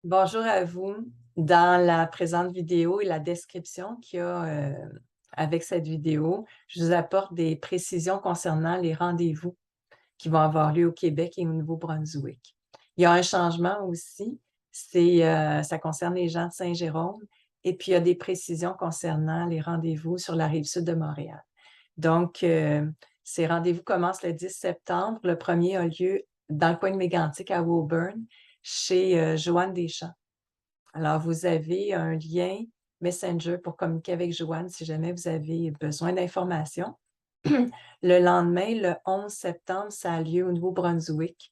Bonjour à vous. Dans la présente vidéo et la description qu'il y a avec cette vidéo, je vous apporte des précisions concernant les rendez-vous qui vont avoir lieu au Québec et au Nouveau-Brunswick. Il y a un changement aussi, ça concerne les gens de Saint-Jérôme, et puis il y a des précisions concernant les rendez-vous sur la rive sud de Montréal. Donc, ces rendez-vous commencent le 10 septembre. Le premier a lieu dans le coin de Mégantic à Woburn, chez Joanne Deschamps. Alors, vous avez un lien Messenger pour communiquer avec Joanne si jamais vous avez besoin d'informations. Le lendemain, le 11 septembre, ça a lieu au Nouveau-Brunswick,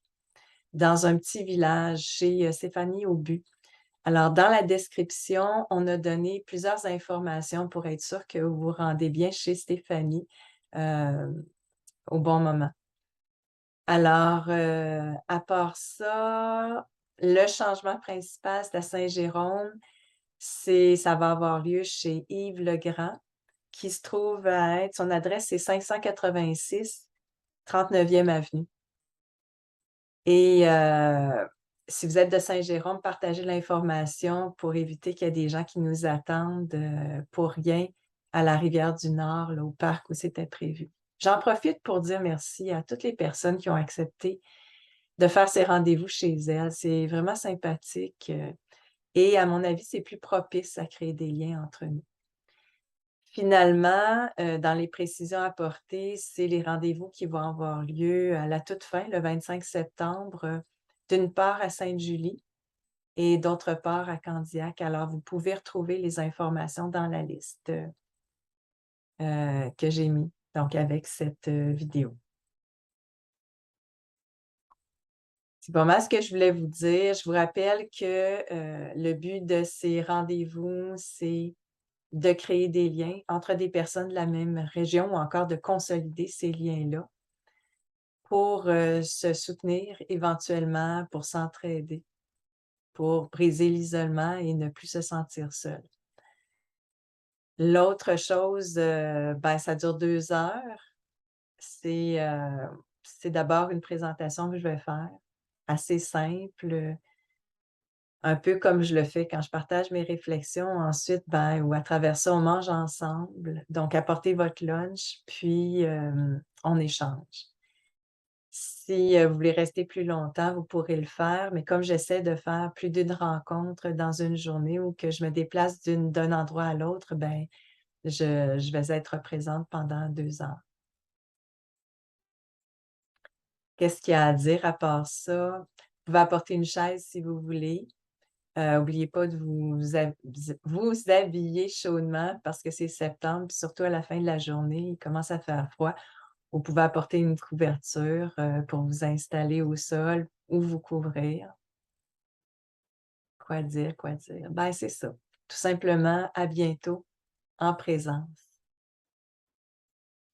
dans un petit village chez Stéphanie Aubu. Alors, dans la description, on a donné plusieurs informations pour être sûr que vous vous rendez bien chez Stéphanie euh, au bon moment. Alors, à part ça, le changement principal, c'est à Saint-Jérôme. Ça va avoir lieu chez Yves Legrand, qui se trouve à être, son adresse, c'est 586 39e avenue. Et si vous êtes de Saint-Jérôme, partagez l'information pour éviter qu'il y ait des gens qui nous attendent pour rien à la Rivière-du-Nord, là, au parc où c'était prévu. J'en profite pour dire merci à toutes les personnes qui ont accepté de faire ces rendez-vous chez elles. C'est vraiment sympathique et à mon avis, c'est plus propice à créer des liens entre nous. Finalement, dans les précisions apportées, c'est les rendez-vous qui vont avoir lieu à la toute fin, le 25 septembre, d'une part à Sainte-Julie et d'autre part à Candiac. Alors, vous pouvez retrouver les informations dans la liste que j'ai mis, donc avec cette vidéo. C'est pas mal ce que je voulais vous dire. Je vous rappelle que le but de ces rendez-vous, c'est de créer des liens entre des personnes de la même région ou encore de consolider ces liens-là pour se soutenir éventuellement, pour s'entraider, pour briser l'isolement et ne plus se sentir seul. L'autre chose, ben, ça dure 2 heures. C'est c'est d'abord une présentation que je vais faire, assez simple, un peu comme je le fais quand je partage mes réflexions. Ensuite, ben, ou à travers ça, on mange ensemble. Donc, apportez votre lunch, puis on échange. Si vous voulez rester plus longtemps, vous pourrez le faire, mais comme j'essaie de faire plus d'une rencontre dans une journée ou que je me déplace d'un endroit à l'autre, ben, je vais être présente pendant 2 heures. Qu'est-ce qu'il y a à dire à part ça? Vous pouvez apporter une chaise si vous voulez. Oubliez pas de vous habiller chaudement parce que c'est septembre, puis surtout à la fin de la journée, il commence à faire froid. Vous pouvez apporter une couverture pour vous installer au sol ou vous couvrir. Quoi dire, quoi dire? Ben, c'est ça. Tout simplement, à bientôt en présence.